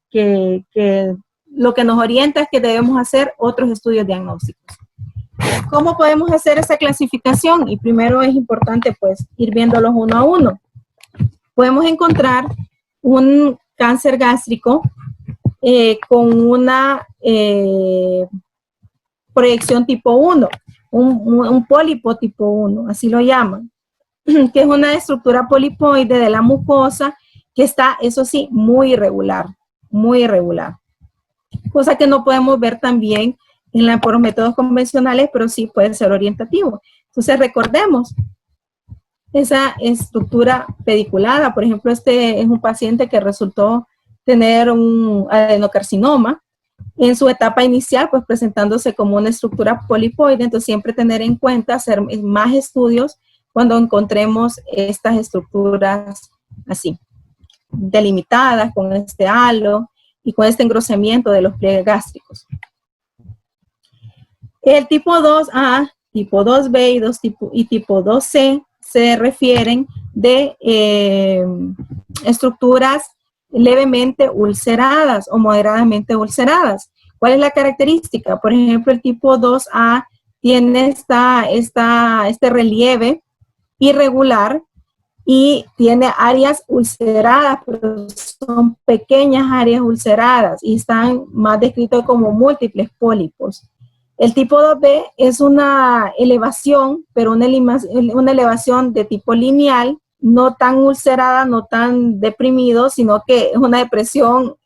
[SPEAKER 1] lo que nos orienta es que debemos hacer otros estudios diagnósticos. ¿Cómo podemos hacer esa clasificación? Y primero es importante pues ir viéndolos uno a uno. Podemos encontrar un cáncer gástrico con una proyección tipo 1, un pólipo tipo 1, así lo llaman, que es una estructura polipoide de la mucosa que está, eso sí, muy irregular, muy irregular. cosa que no podemos ver también por los métodos convencionales, pero sí puede ser orientativo. Entonces, recordemos esa estructura pediculada. Por ejemplo, este es un paciente que resultó tener un adenocarcinoma en su etapa inicial, pues presentándose como una estructura polipoide. Entonces, siempre tener en cuenta hacer más estudios cuando encontremos estas estructuras así, delimitadas con este halo y con este engrosamiento de los pliegues gástricos. El tipo 2A, tipo 2B y tipo 2C se refieren de estructuras levemente ulceradas o moderadamente ulceradas. ¿Cuál es la característica? Por ejemplo, el tipo 2A tiene este relieve irregular y tiene áreas ulceradas, pero son pequeñas áreas ulceradas y están más descritos como múltiples pólipos. El tipo 2B es una elevación, pero una elevación de tipo lineal, no tan ulcerada, no tan deprimido, sino que es una depresión,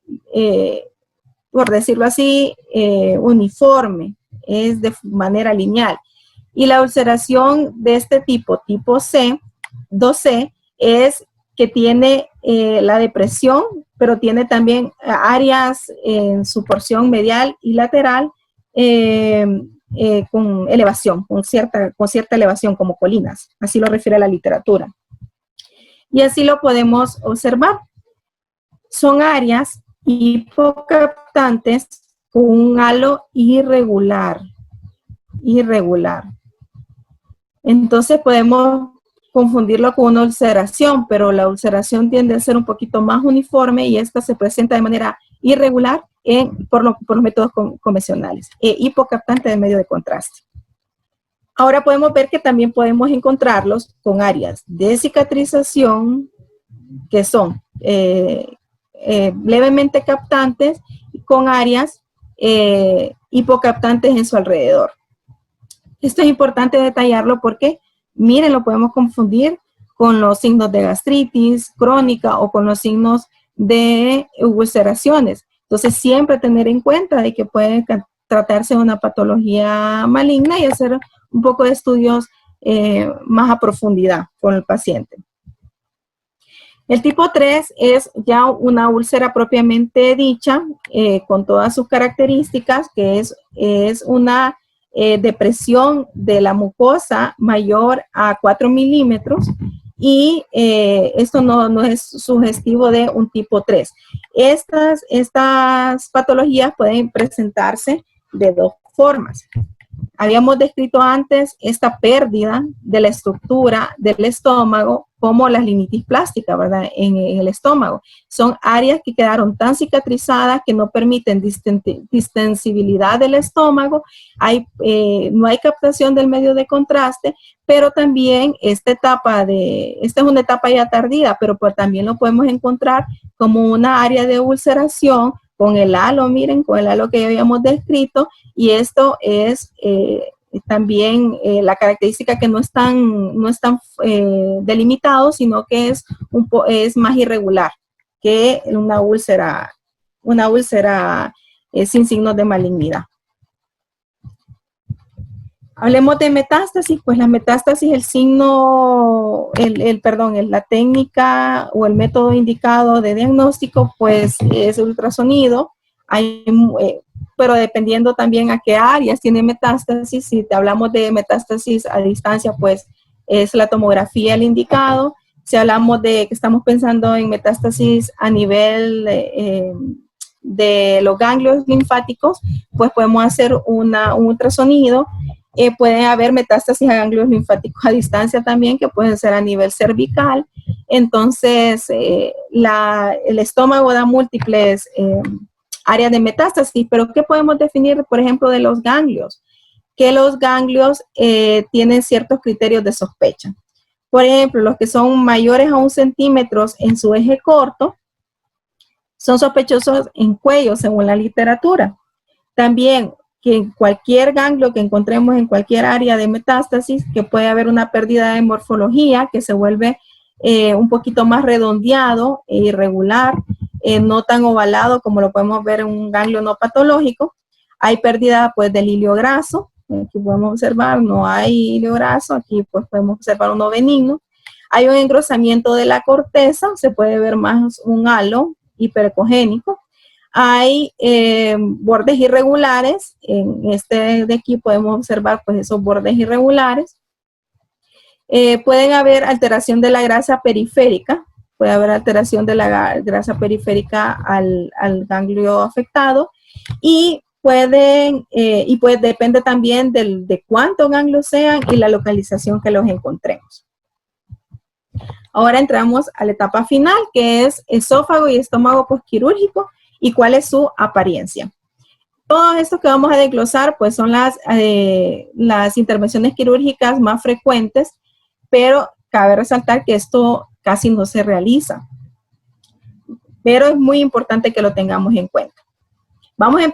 [SPEAKER 1] por decirlo así, uniforme, es de manera lineal. Y la ulceración de este tipo, tipo C, 2C, es que tiene la depresión, pero tiene también áreas en su porción medial y lateral con elevación, con cierta elevación, como colinas. Así lo refiere la literatura. Y así lo podemos observar. Son áreas hipocaptantes con un halo irregular. Entonces podemos confundirlo con una ulceración, pero la ulceración tiende a ser un poquito más uniforme y esta se presenta de manera irregular por los métodos convencionales, hipocaptante de medio de contraste. Ahora podemos ver que también podemos encontrarlos con áreas de cicatrización que son levemente captantes y con áreas hipocaptantes en su alrededor. Esto es importante detallarlo porque, miren, lo podemos confundir con los signos de gastritis crónica o con los signos de ulceraciones. Entonces, siempre tener en cuenta de que puede tratarse de una patología maligna y hacer un poco de estudios más a profundidad con el paciente. El tipo 3 es ya una úlcera propiamente dicha, con todas sus características, que es una depresión de la mucosa mayor a 4 milímetros, y esto no es sugestivo de un tipo 3. Estas patologías pueden presentarse de dos formas. Habíamos descrito antes esta pérdida de la estructura del estómago como las linitis plástica, ¿verdad? En el estómago. Son áreas que quedaron tan cicatrizadas que no permiten distensibilidad del estómago, no hay captación del medio de contraste, pero también esta es una etapa ya tardía, pero pues también lo podemos encontrar como una área de ulceración con el halo, miren, con el halo que ya habíamos descrito, y esto es también la característica que no es tan delimitado, sino que es más irregular que una úlcera sin signos de malignidad. Hablemos de metástasis. Pues la metástasis, la técnica o el método indicado de diagnóstico, pues es el ultrasonido. Pero dependiendo también a qué áreas tiene metástasis. Si te hablamos de metástasis a distancia, pues es la tomografía el indicado. Si hablamos de que estamos pensando en metástasis a nivel de los ganglios linfáticos, pues podemos hacer un ultrasonido. Pueden haber metástasis a ganglios linfáticos a distancia también, que pueden ser a nivel cervical. Entonces, el estómago da múltiples áreas de metástasis, pero ¿qué podemos definir, por ejemplo, de los ganglios? Que los ganglios tienen ciertos criterios de sospecha. Por ejemplo, los que son mayores a 1 centímetro en su eje corto son sospechosos en cuello, según la literatura. También que en cualquier ganglio que encontremos en cualquier área de metástasis, que puede haber una pérdida de morfología, que se vuelve un poquito más redondeado e irregular, no tan ovalado como lo podemos ver en un ganglio no patológico. Hay pérdida pues del hilio graso, aquí podemos observar, no hay hilio graso, aquí pues podemos observar uno benigno. Hay un engrosamiento de la corteza, se puede ver más un halo hiperecogénico. Hay bordes irregulares, en este de aquí podemos observar pues esos bordes irregulares. Pueden haber alteración de la grasa periférica, puede haber alteración de la grasa periférica al ganglio afectado y pues depende también de cuántos ganglios sean y la localización que los encontremos. Ahora entramos a la etapa final, que es esófago y estómago postquirúrgico y cuál es su apariencia. Todo esto que vamos a desglosar pues son las intervenciones quirúrgicas más frecuentes, pero cabe resaltar que esto casi no se realiza. Pero es muy importante que lo tengamos en cuenta. Vamos a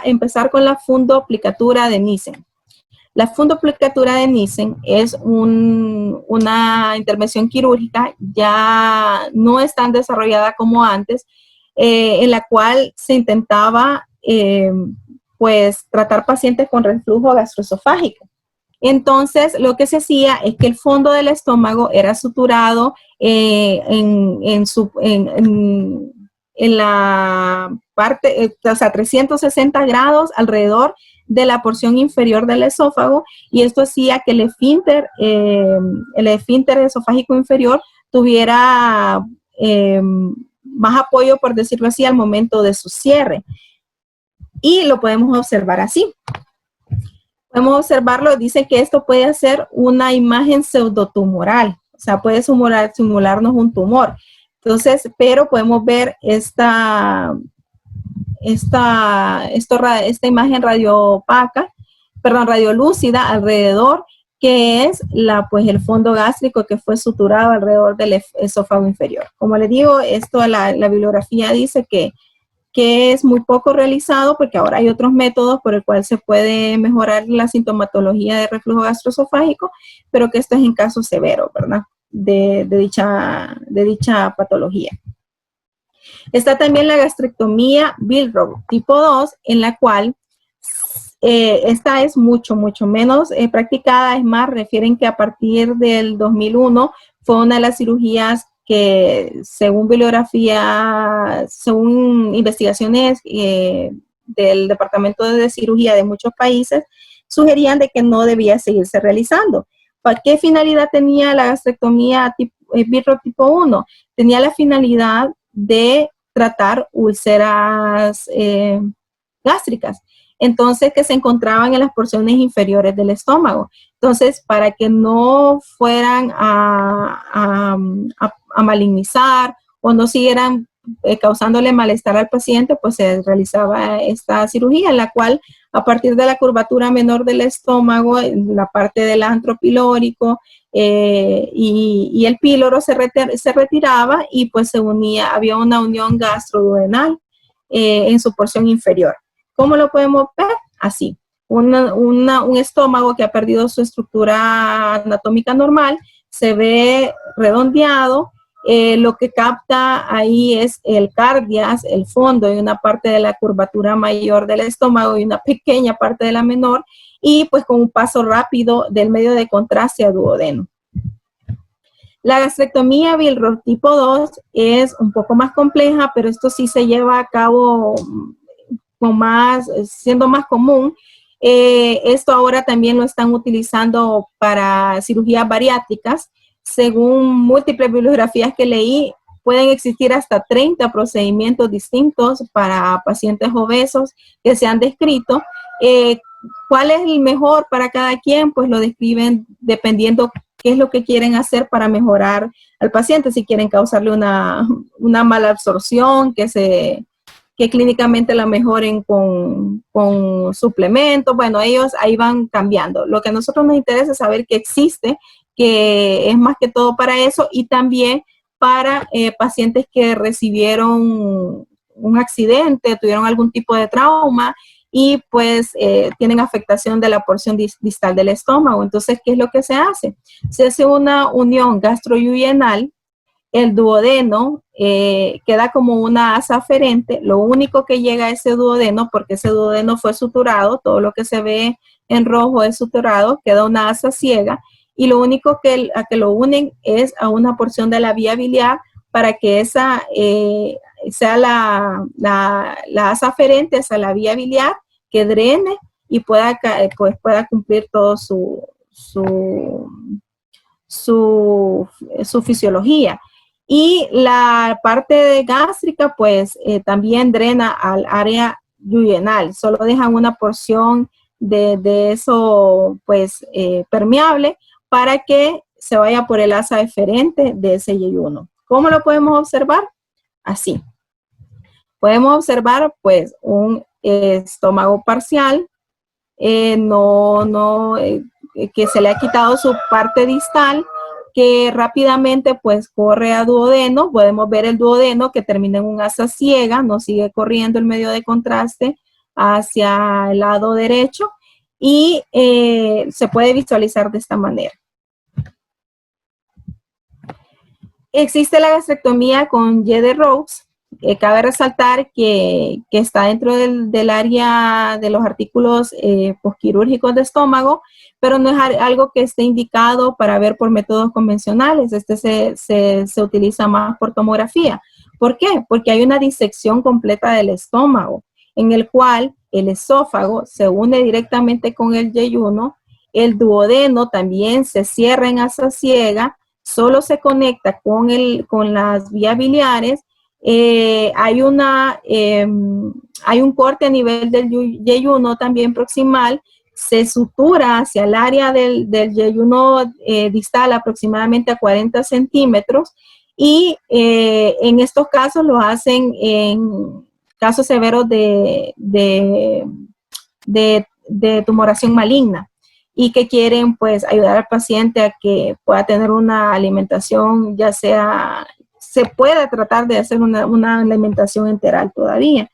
[SPEAKER 1] empezar con la fundoplicatura de Nissen. La fundoplicatura de Nissen es una intervención quirúrgica ya no es tan desarrollada como antes, en la cual se intentaba pues tratar pacientes con reflujo gastroesofágico. Entonces, lo que se hacía es que el fondo del estómago era suturado en la parte, o sea, 360 grados alrededor de la porción inferior del esófago, y esto hacía que el esfínter esofágico inferior tuviera más apoyo, por decirlo así, al momento de su cierre. Y lo podemos observar así. Podemos observarlo, dice que esto puede hacer una imagen pseudotumoral, o sea, puede simularnos un tumor. Entonces, pero podemos ver esta imagen radiolúcida alrededor, que es pues el fondo gástrico que fue suturado alrededor del esófago inferior. Como les digo, la bibliografía dice que es muy poco realizado porque ahora hay otros métodos por el cual se puede mejorar la sintomatología de reflujo gastroesofágico, pero que esto es en casos severos, ¿verdad? De dicha patología. Está también la gastrectomía Billroth tipo 2, en la cual esta es mucho menos practicada. Es más, refieren que a partir del 2001 fue una de las cirugías que según bibliografía, según investigaciones del Departamento de Cirugía de muchos países, sugerían de que no debía seguirse realizando. ¿Para qué finalidad tenía la gastrectomía Billroth tipo 1? Tenía la finalidad de tratar úlceras gástricas, entonces que se encontraban en las porciones inferiores del estómago. Entonces, para que no fueran a malignizar o no siguieran causándole malestar al paciente, pues se realizaba esta cirugía en la cual a partir de la curvatura menor del estómago, la parte del antro pilórico y el píloro se retiraba y pues se unía, había una unión gastroduodenal en su porción inferior. ¿Cómo lo podemos ver? Así. Un estómago que ha perdido su estructura anatómica normal, se ve redondeado, lo que capta ahí es el cardias, el fondo y una parte de la curvatura mayor del estómago y una pequeña parte de la menor, y pues con un paso rápido del medio de contraste a duodeno. La gastrectomía Billroth tipo 2 es un poco más compleja, pero esto sí se lleva a cabo siendo más común. Esto ahora también lo están utilizando para cirugías bariátricas. Según múltiples bibliografías que leí, pueden existir hasta 30 procedimientos distintos para pacientes obesos que se han descrito. ¿Cuál es el mejor para cada quien? Pues lo describen dependiendo qué es lo que quieren hacer para mejorar al paciente. Si quieren causarle una mala absorción, que clínicamente la mejoren con suplementos. Bueno, ellos ahí van cambiando. Lo que a nosotros nos interesa es saber que existe, que es más que todo para eso, y también para pacientes que recibieron un accidente, tuvieron algún tipo de trauma y pues tienen afectación de la porción distal del estómago. Entonces, ¿qué es lo que se hace? Se hace una unión gastroduodenal el duodeno queda como una asa aferente. Lo único que llega a ese duodeno, porque ese duodeno fue suturado, todo lo que se ve en rojo es suturado, queda una asa ciega, y lo único a que lo unen es a una porción de la vía biliar para que esa sea la asa aferente hacia la vía biliar, que drene y pueda cumplir todo su fisiología. Y la parte gástrica, pues también drena al área duodenal. Solo dejan una porción de eso, pues, permeable para que se vaya por el asa eferente de ese yeyuno. ¿Cómo lo podemos observar? Así. Podemos observar, pues, un estómago parcial, que se le ha quitado su parte distal, que rápidamente pues corre a duodeno. Podemos ver el duodeno que termina en un asa ciega, no sigue corriendo el medio de contraste hacia el lado derecho, y se puede visualizar de esta manera. Existe la gastrectomía con Y de Rhodes. Cabe resaltar que está dentro del área de los artículos posquirúrgicos de estómago, pero no es algo que esté indicado para ver por métodos convencionales. Se utiliza más por tomografía. ¿Por qué? Porque hay una disección completa del estómago, en el cual el esófago se une directamente con el yeyuno, el duodeno también se cierra en asa ciega, solo se conecta con las vías biliares. Hay un corte a nivel del yeyuno también proximal, se sutura hacia el área del yeyuno distal aproximadamente a 40 centímetros, y en estos casos lo hacen en casos severos de tumoración maligna, y que quieren pues ayudar al paciente a que pueda tener una alimentación, ya sea, se puede tratar de hacer una alimentación enteral todavía.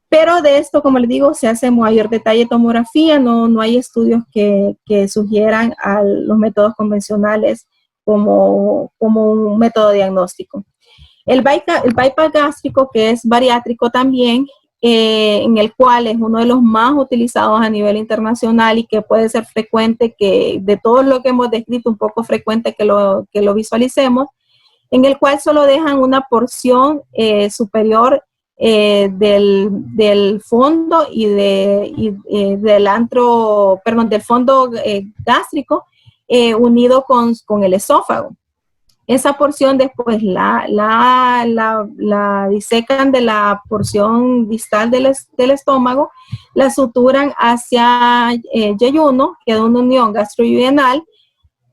[SPEAKER 1] Pero de esto, como les digo, se hace en mayor detalle tomografía, no hay estudios que sugieran a los métodos convencionales como un método diagnóstico. El bypass gástrico, que es bariátrico también, en el cual es uno de los más utilizados a nivel internacional y que puede ser frecuente, que de todo lo que hemos descrito, un poco frecuente que lo visualicemos, en el cual solo dejan una porción superior del fondo del fondo gástrico unido con el esófago. Esa porción después la disecan de la porción distal del estómago, la suturan hacia yeyuno, queda una unión gastroduodenal,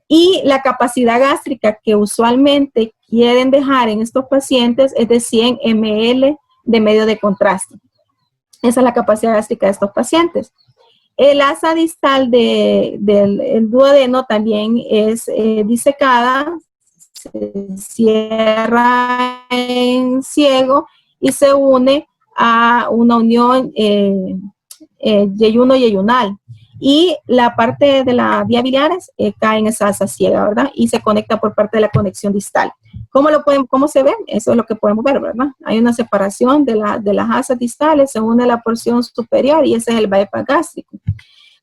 [SPEAKER 1] y la capacidad gástrica que usualmente quieren dejar en estos pacientes es de 100 ml de medio de contraste. Esa es la capacidad gástrica de estos pacientes. El asa distal del duodeno también es disecada, se cierra en ciego y se une a una unión yeyuno-yeyunal. Y la parte de la vía biliares cae en esa asa ciega, ¿verdad? Y se conecta por parte de la conexión distal. ¿Cómo se ve? Eso es lo que podemos ver, ¿verdad? Hay una separación de las asas distales, se une la porción superior y ese es el bypass gástrico.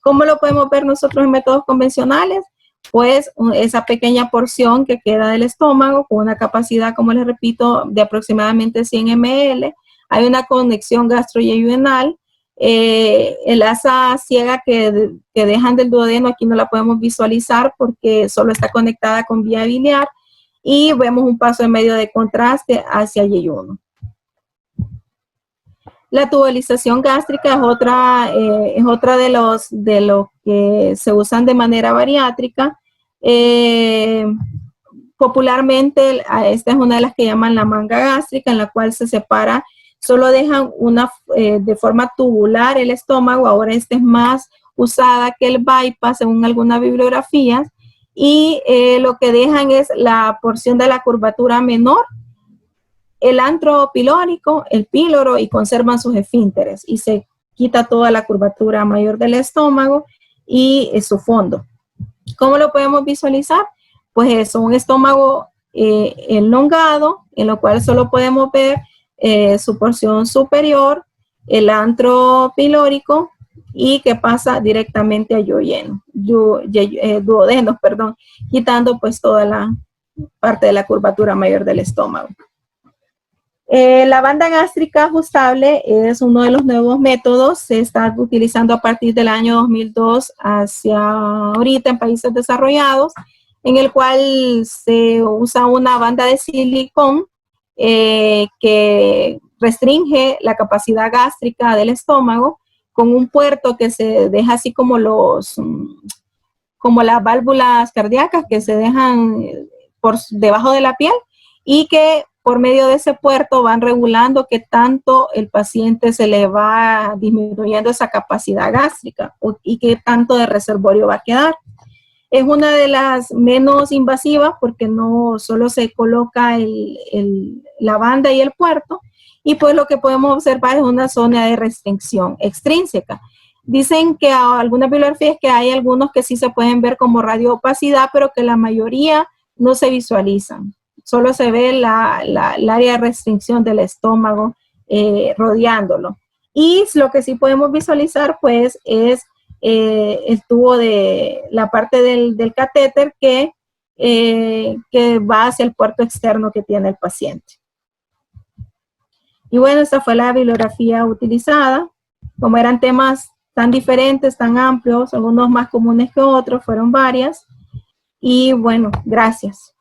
[SPEAKER 1] ¿Cómo lo podemos ver nosotros en métodos convencionales? Pues esa pequeña porción que queda del estómago con una capacidad, como les repito, de aproximadamente 100 ml. Hay una conexión gastroyeyunal. El asa ciega que dejan del duodeno aquí no la podemos visualizar porque solo está conectada con vía biliar, y vemos un paso en medio de contraste hacia yeyuno. La tubalización gástrica es otra de los que se usan de manera bariátrica. Popularmente, esta es una de las que llaman la manga gástrica, en la cual se separa, solo dejan de forma tubular el estómago. Ahora esta es más usada que el bypass según algunas bibliografías, y lo que dejan es la porción de la curvatura menor, el antro pilórico, el píloro, y conservan sus esfínteres, y se quita toda la curvatura mayor del estómago y su fondo. ¿Cómo lo podemos visualizar? Pues es un estómago elongado, en lo cual solo podemos ver su porción superior, el antro pilórico, y que pasa directamente a duodenos, perdón, quitando pues toda la parte de la curvatura mayor del estómago. La banda gástrica ajustable es uno de los nuevos métodos, se está utilizando a partir del año 2002 hacia ahorita en países desarrollados, en el cual se usa una banda de silicón que restringe la capacidad gástrica del estómago con un puerto que se deja así como como las válvulas cardíacas que se dejan por debajo de la piel, y que por medio de ese puerto van regulando qué tanto el paciente se le va disminuyendo esa capacidad gástrica y qué tanto de reservorio va a quedar. Es una de las menos invasivas porque no solo se coloca la banda y el puerto, y pues lo que podemos observar es una zona de restricción extrínseca. Dicen que algunas bibliografías que hay algunos que sí se pueden ver como radioopacidad, pero que la mayoría no se visualizan. Solo se ve el área de restricción del estómago rodeándolo. Y lo que sí podemos visualizar, pues, es el tubo de la parte del catéter que va hacia el puerto externo que tiene el paciente. Y bueno, esta fue la bibliografía utilizada. Como eran temas tan diferentes, tan amplios, algunos más comunes que otros, fueron varias. Y bueno, gracias.